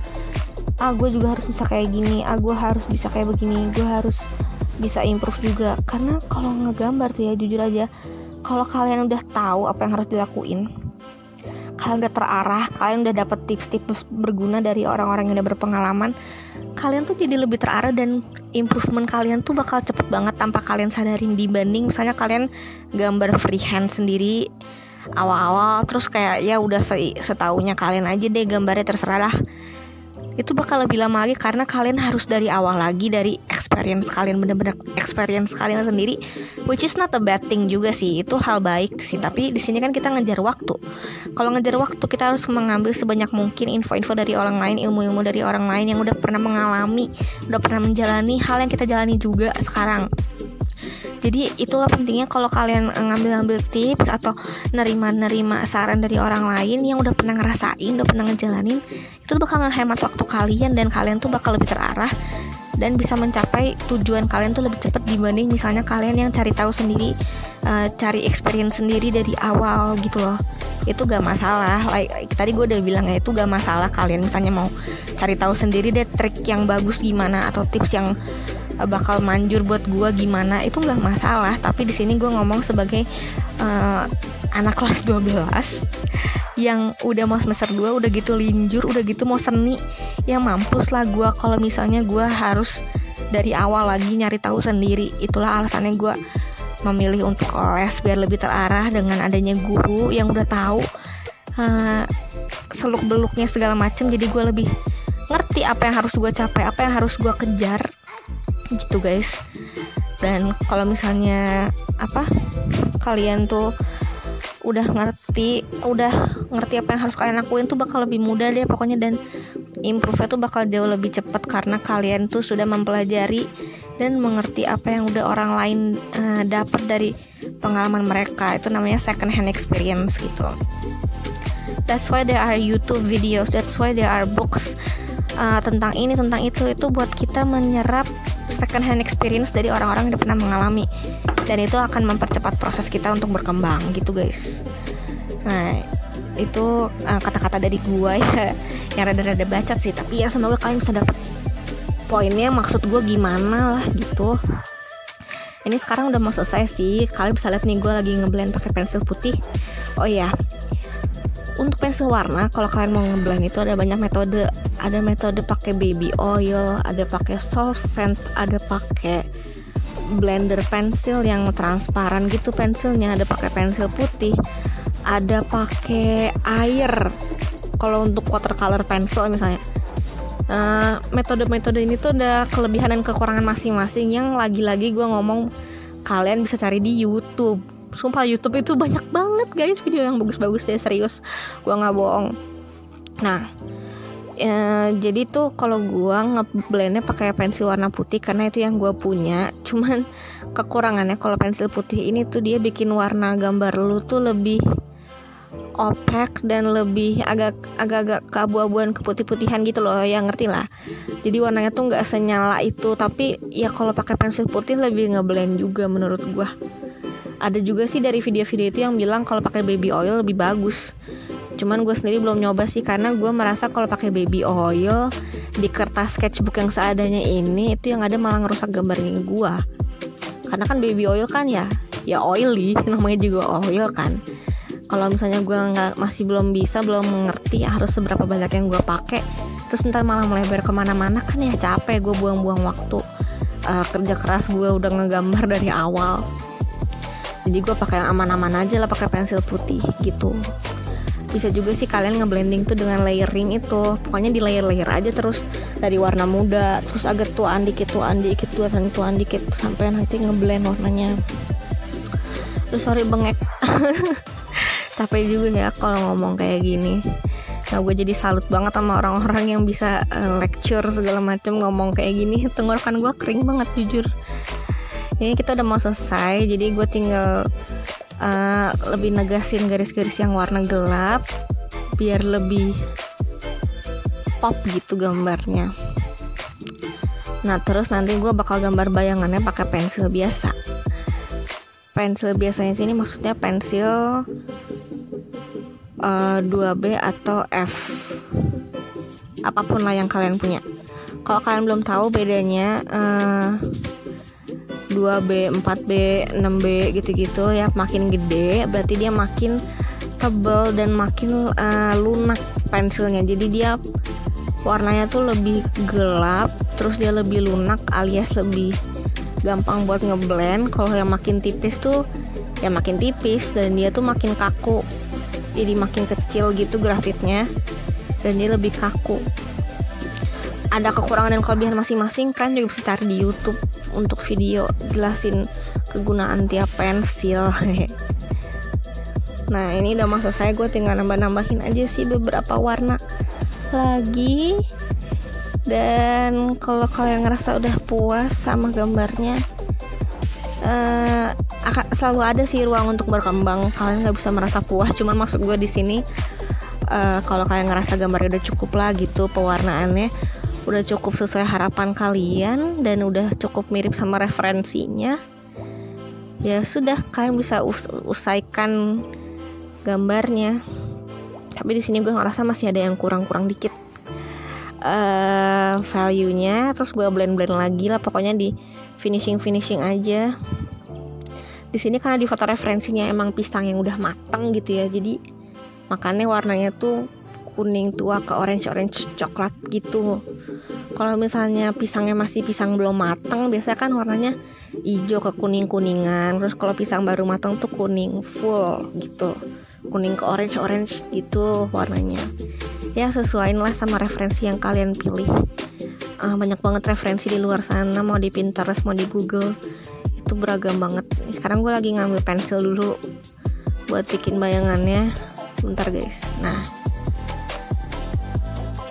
gue juga harus bisa kayak gini, gue harus bisa kayak begini, gue harus bisa improve juga. Karena kalau ngegambar tuh ya, jujur aja, kalau kalian udah tahu apa yang harus dilakuin, kalian udah terarah, kalian udah dapet tips-tips berguna dari orang-orang yang udah berpengalaman, kalian tuh jadi lebih terarah dan improvement kalian tuh bakal cepet banget tanpa kalian sadarin. Dibanding misalnya kalian gambar freehand sendiri awal-awal, terus kayak ya udah setaunya kalian aja deh gambarnya, terserah lah. Itu bakal lebih lama lagi karena kalian harus dari awal lagi, dari experience kalian, bener-bener experience kalian sendiri, which is not a bad thing juga sih, itu hal baik sih. Tapi di sini kan kita ngejar waktu. Kalau ngejar waktu, kita harus mengambil sebanyak mungkin info-info dari orang lain, ilmu-ilmu dari orang lain yang udah pernah mengalami, udah pernah menjalani hal yang kita jalani juga sekarang. Jadi itulah pentingnya kalau kalian ngambil tips atau nerima saran dari orang lain yang udah pernah ngerasain, udah pernah ngejalanin, itu bakal ngehemat waktu kalian, dan kalian tuh bakal lebih terarah dan bisa mencapai tujuan kalian tuh lebih cepat dibanding misalnya kalian yang cari tahu sendiri, cari experience sendiri dari awal gitu loh. Itu gak masalah, tadi gue udah bilang ya, itu gak masalah kalian misalnya mau cari tahu sendiri deh trik yang bagus gimana atau tips yang bakal manjur buat gue gimana, itu nggak masalah. Tapi di sini gue ngomong sebagai anak kelas 12 yang udah mau semester 2, udah gitu linjur, udah gitu mau seni, ya mampus lah gue kalau misalnya gue harus dari awal lagi nyari tahu sendiri. Itulah alasannya gue memilih untuk les biar lebih terarah dengan adanya guru yang udah tahu seluk beluknya segala macem. Jadi gue lebih ngerti apa yang harus gue capai, apa yang harus gue kejar gitu guys. Dan kalau misalnya kalian tuh udah ngerti apa yang harus kalian lakuin, tuh bakal lebih mudah deh pokoknya, dan improve-nya tuh bakal jauh lebih cepat karena kalian tuh sudah mempelajari dan mengerti apa yang udah orang lain dapat dari pengalaman mereka. Itu namanya second hand experience gitu. That's why there are YouTube videos, that's why there are books tentang ini, tentang itu buat kita menyerap second hand experience dari orang-orang yang udah pernah mengalami, dan itu akan mempercepat proses kita untuk berkembang gitu guys. Nah itu kata-kata dari gua ya yang rada-rada bacot sih, tapi ya semoga kalian bisa dapet poinnya, maksud gua gimana lah gitu. Ini sekarang udah mau selesai sih, kalian bisa lihat nih gua lagi ngeblend pakai pensil putih. Oh ya, untuk pensil warna, kalau kalian mau ngeblend itu ada banyak metode. ada metode pakai baby oil, ada pakai solvent, ada pakai blender pensil yang transparan gitu pensilnya, ada pakai pensil putih, ada pakai air kalau untuk watercolor pensil misalnya. Metode-metode ini tuh ada kelebihan dan kekurangan masing-masing yang lagi-lagi gue ngomong kalian bisa cari di YouTube. Sumpah YouTube itu banyak banget guys video yang bagus-bagus deh, serius, gue nggak bohong. Nah, jadi tuh kalau gue ngeblendnya pakai pensil warna putih karena itu yang gue punya. Cuman kekurangannya kalau pensil putih ini tuh dia bikin warna gambar lu tuh lebih opaque dan lebih agak-agak keabu-abuan, keputih-putihan gitu loh, ya ngerti lah. Jadi warnanya tuh nggak senyala itu. Tapi ya kalau pakai pensil putih lebih ngeblend juga menurut gue. Ada juga sih dari video-video itu yang bilang kalau pakai baby oil lebih bagus. Cuman gue sendiri belum nyoba sih, karena gue merasa kalau pakai baby oil di kertas sketchbook yang seadanya ini, itu yang ada malah ngerusak gambarnya gue. Karena kan baby oil kan ya oily, namanya juga oil kan. Kalau misalnya gue masih belum mengerti harus seberapa banyak yang gue pakai, terus ntar malah melebar kemana-mana kan ya capek, gue buang-buang waktu kerja keras gue udah ngegambar dari awal. Jadi gue pakai yang aman-aman aja lah, pakai pensil putih gitu. Bisa juga sih kalian ngeblending tuh dengan layering itu. Pokoknya di layer-layer aja terus, dari warna muda terus agak tuaan dikit sampai nanti ngeblend warnanya. Terus sorry bengek. Capek juga ya kalau ngomong kayak gini. Nah, gue jadi salut banget sama orang-orang yang bisa lecture segala macam ngomong kayak gini. Tenggorokan gue kering banget jujur. Ini kita udah mau selesai, jadi gue tinggal lebih negasin garis-garis yang warna gelap biar lebih pop gitu gambarnya. Nah terus nanti gue bakal gambar bayangannya pakai pensil biasa. Pensil biasanya sini maksudnya pensil 2B atau F, apapun lah yang kalian punya. Kalau kalian belum tahu bedanya 2B, 4B, 6B gitu-gitu ya, makin gede berarti dia makin tebal dan makin lunak pensilnya. Jadi dia warnanya tuh lebih gelap, terus dia lebih lunak alias lebih gampang buat ngeblend. Kalau yang makin tipis tuh ya makin tipis dan dia tuh makin kaku. Jadi makin kecil gitu grafitnya dan dia lebih kaku. Ada kekurangan dan kelebihan masing-masing kan, juga bisa cari di YouTube untuk video jelasin kegunaan tiap pensil. Nah ini udah mau selesai, gue tinggal nambah-nambahin aja sih beberapa warna lagi. Dan kalau kalian ngerasa udah puas sama gambarnya, selalu ada sih ruang untuk berkembang. Kalian nggak bisa merasa puas, cuman maksud gue di sini kalau kalian ngerasa gambarnya udah cukup lah gitu, pewarnaannya udah cukup sesuai harapan kalian dan udah cukup mirip sama referensinya, ya sudah kalian bisa usaikan gambarnya. Tapi di sini gue ngerasa masih ada yang kurang dikit value-nya. Terus gue blend lagi lah, pokoknya di finishing aja. Di sini karena di foto referensinya emang pisang yang udah matang gitu ya, jadi makanya warnanya tuh kuning tua ke orange coklat gitu. Kalau misalnya pisangnya masih pisang belum matang, biasanya kan warnanya hijau ke kuningan. Terus kalau pisang baru matang tuh kuning full gitu, kuning ke orange gitu warnanya. Ya sesuaiin lah sama referensi yang kalian pilih. Banyak banget referensi di luar sana, mau di Pinterest mau di Google, itu beragam banget. Sekarang gue lagi ngambil pensil dulu buat bikin bayangannya. Bentar guys. Nah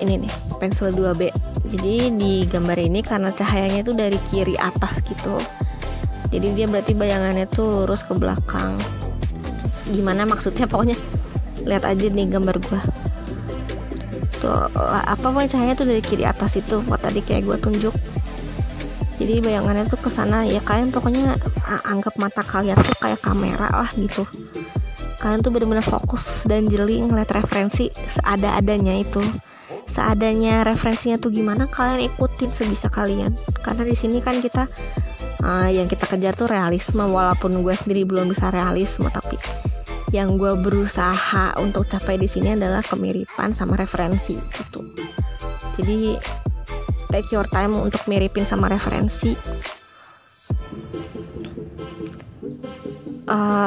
ini nih pensil 2B. Jadi di gambar ini karena cahayanya tuh dari kiri atas gitu, jadi dia berarti bayangannya tuh lurus ke belakang. Gimana maksudnya, pokoknya lihat aja nih gambar gua tuh, cahayanya tuh dari kiri atas itu, tadi kayak gua tunjuk. Jadi bayangannya tuh kesana ya, kalian pokoknya anggap mata kalian tuh kayak kamera lah gitu. Kalian tuh benar-benar fokus dan jeli ngeliat referensi seada-adanya itu. Seadanya referensinya tuh gimana, kalian ikutin sebisa kalian. Karena di sini kan kita yang kita kejar tuh realisme, walaupun gue sendiri belum bisa realisme, tapi yang gue berusaha untuk capai di sini adalah kemiripan sama referensi gitu. Jadi take your time untuk miripin sama referensi.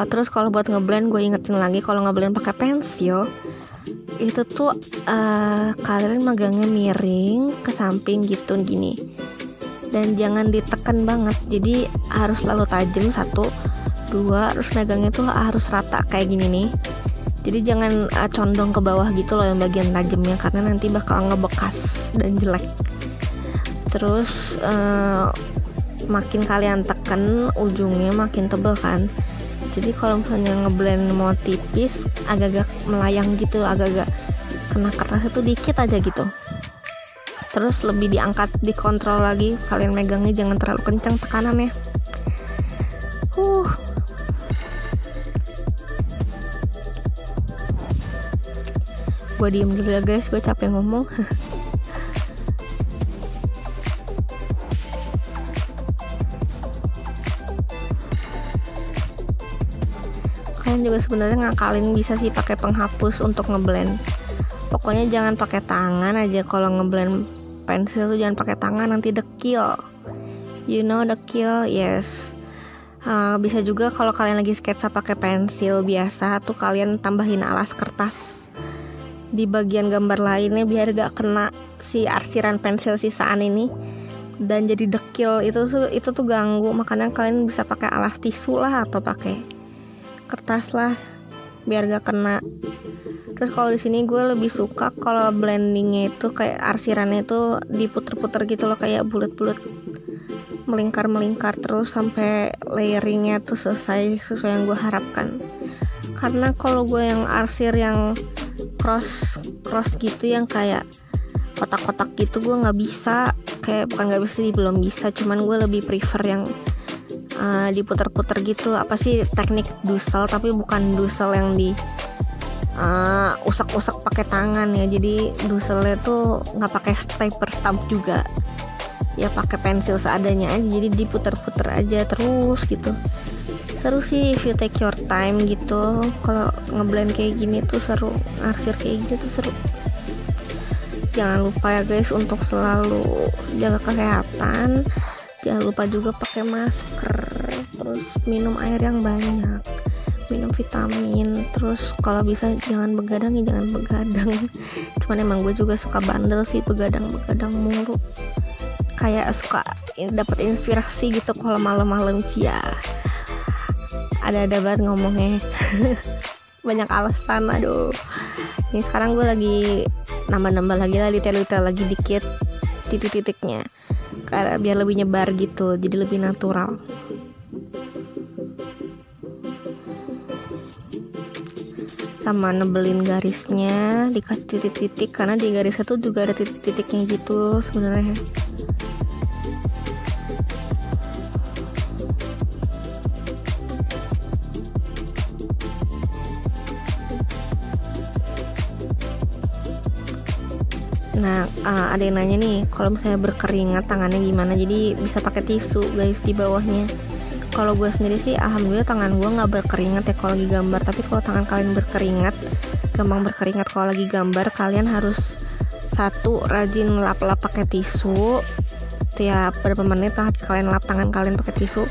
Terus kalau buat ngeblend, gue ingetin lagi kalau ngeblend pakai pensil itu tuh kalian megangnya miring ke samping gitu gini, dan jangan ditekan banget. Jadi harus selalu tajam, 1, 2, terus megangnya tuh harus rata kayak gini nih. Jadi jangan condong ke bawah gitu loh yang bagian tajamnya, karena nanti bakal ngebekas dan jelek. Terus makin kalian tekan ujungnya makin tebel kan. Jadi kalau misalnya ngeblend mau tipis, agak-agak melayang gitu, agak-agak kena kertas itu dikit aja gitu. Terus lebih diangkat, dikontrol lagi, kalian megangnya jangan terlalu kencang tekanannya. Gue diem dulu ya guys, gue capek ngomong. Kalian juga sebenarnya ngakalin bisa sih pakai penghapus untuk ngeblend. Pokoknya jangan pakai tangan aja kalau ngeblend pensil tuh, jangan pakai tangan, nanti dekil. You know dekil, yes. Bisa juga kalau kalian lagi sketsa pakai pensil biasa tuh kalian tambahin alas kertas di bagian gambar lainnya biar gak kena si arsiran pensil sisaan ini dan jadi dekil. Itu tuh ganggu, makanya kalian bisa pakai alas tisu lah atau pakai kertas lah biar gak kena. Terus kalau di sini gue lebih suka kalau blendingnya itu kayak arsirannya itu diputer-puter gitu loh, kayak bulat-bulat, melingkar terus sampai layeringnya tuh selesai sesuai yang gue harapkan. Karena kalau gue yang arsir yang cross gitu, yang kayak kotak-kotak gitu, gue nggak bisa. Kayak bukan nggak bisa sih, belum bisa, cuman gue lebih prefer yang diputer-puter gitu. Apa sih teknik dusel, tapi bukan dusel yang di usak-usak pakai tangan ya. Jadi duselnya tuh nggak pakai paper stamp juga, ya pakai pensil seadanya aja. Jadi diputer-puter aja terus gitu. Seru sih if you take your time gitu. Kalau ngeblend kayak gini tuh seru, arsir kayak gini tuh seru. Jangan lupa ya guys untuk selalu jaga kesehatan. Jangan lupa juga pakai masker. Terus minum air yang banyak, minum vitamin. Terus kalau bisa jangan begadang ya, jangan begadang. Cuman emang gue juga suka bandel sih, begadang mulu. Kayak suka dapat inspirasi gitu kalau malam-malam cia. Ada banget ngomongnya. Banyak alasan, aduh. Ini sekarang gue lagi nambah lagi lah, detail lagi dikit titik-titiknya, karena biar lebih nyebar gitu, jadi lebih natural. Sama nebelin garisnya, dikasih titik-titik, karena di garisnya tuh juga ada titik-titiknya gitu sebenarnya. Nah, ada yang nanya nih, kalau misalnya berkeringat tangannya gimana? Jadi bisa pakai tisu guys di bawahnya. Kalau gue sendiri sih alhamdulillah tangan gue nggak berkeringat ya kalau lagi gambar. Tapi kalau tangan kalian berkeringat, gampang berkeringat kalau lagi gambar, kalian harus 1, rajin lap-lap pakai tisu. Tiap berapa menit kalian lap tangan kalian pakai tisu.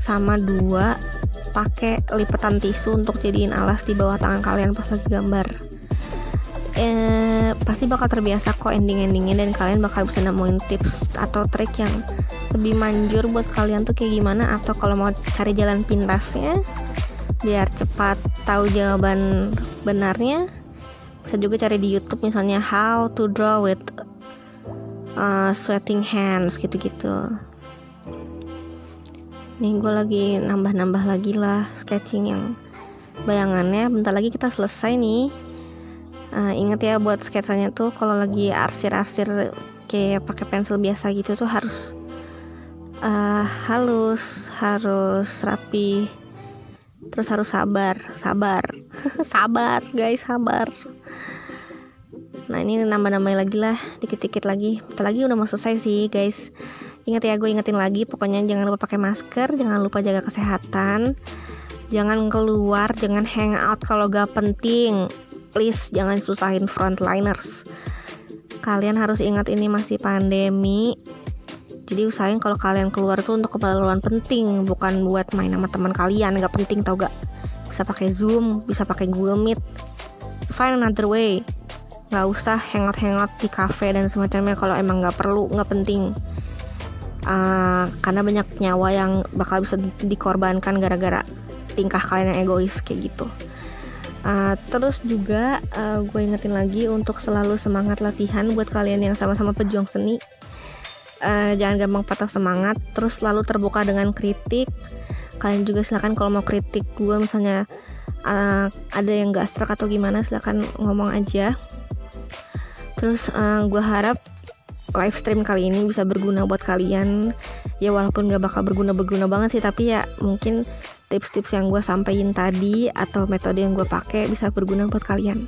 Sama 2, pakai lipetan tisu untuk jadiin alas di bawah tangan kalian pas lagi gambar. Pasti bakal terbiasa kok ending-endingnya, dan kalian bakal bisa nemuin tips atau trik yang lebih manjur buat kalian tuh kayak gimana. Atau kalau mau cari jalan pintasnya biar cepat tahu jawaban benarnya, bisa juga cari di YouTube misalnya how to draw with sweating hands gitu-gitu. Nih gue lagi nambah lagi lah sketching yang bayangannya. Bentar lagi kita selesai nih. Ingat ya buat sketsanya tuh kalau lagi arsir-arsir kayak pakai pensil biasa gitu tuh harus halus, harus rapi, terus harus sabar sabar guys, sabar. Nah ini nambah-nambahin lagi lah, dikit-dikit lagi. Bentar lagi udah mau selesai sih guys. Ingat ya, gue ingetin lagi, pokoknya jangan lupa pakai masker, jangan lupa jaga kesehatan, jangan keluar, jangan hang out kalau gak penting. Please jangan susahin frontliners. kalian harus ingat ini masih pandemi. Jadi usahain kalau kalian keluar tuh untuk keperluan penting, bukan buat main sama teman kalian. Gak penting tau gak? Bisa pakai Zoom, bisa pakai Google Meet. Find another way. Gak usah hangout di cafe dan semacamnya kalau emang gak perlu, gak penting. Karena banyak nyawa yang bakal bisa dikorbankan gara-gara tingkah kalian yang egois kayak gitu. Terus juga gue ingetin lagi untuk selalu semangat latihan buat kalian yang sama-sama pejuang seni. Jangan gampang patah semangat, terus selalu terbuka dengan kritik. Kalian juga silakan kalau mau kritik gue, misalnya ada yang gak serak atau gimana, silakan ngomong aja. Terus gue harap live stream kali ini bisa berguna buat kalian. Ya walaupun gak bakal berguna banget sih, tapi ya mungkin tips-tips yang gue sampein tadi atau metode yang gue pakai bisa berguna buat kalian.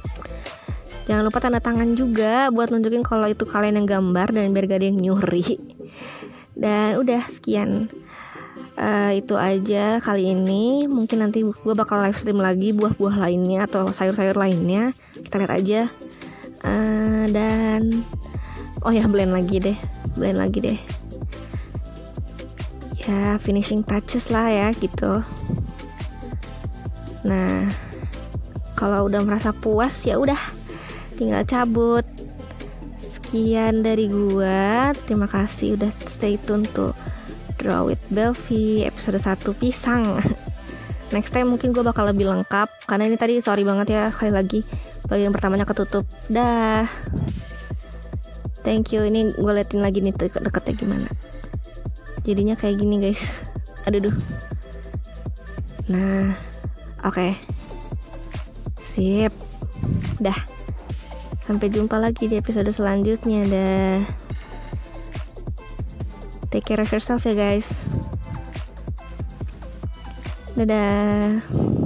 Jangan lupa tanda tangan juga buat nunjukin kalau itu kalian yang gambar, dan biar gak ada yang nyuri. Dan udah sekian, itu aja kali ini. Mungkin nanti gue bakal live stream lagi buah-buah lainnya atau sayur-sayur lainnya. Kita lihat aja. Dan oh ya, blend lagi deh. Ya finishing touches lah ya gitu. Nah kalau udah merasa puas ya udah, tinggal cabut. Sekian dari gua. Terima kasih udah stay tune tuh Draw with Belvi episode 1 pisang. Next time mungkin gua bakal lebih lengkap, karena ini tadi sorry banget ya, sekali lagi bagian pertamanya ketutup. Dah. Thank you. Ini gue liatin lagi nih deketnya gimana. Jadinya kayak gini guys. Aduh. Nah, oke. Sip. Dah. Sampai jumpa lagi di episode selanjutnya. Dah. Take care of yourself ya guys. Dadah.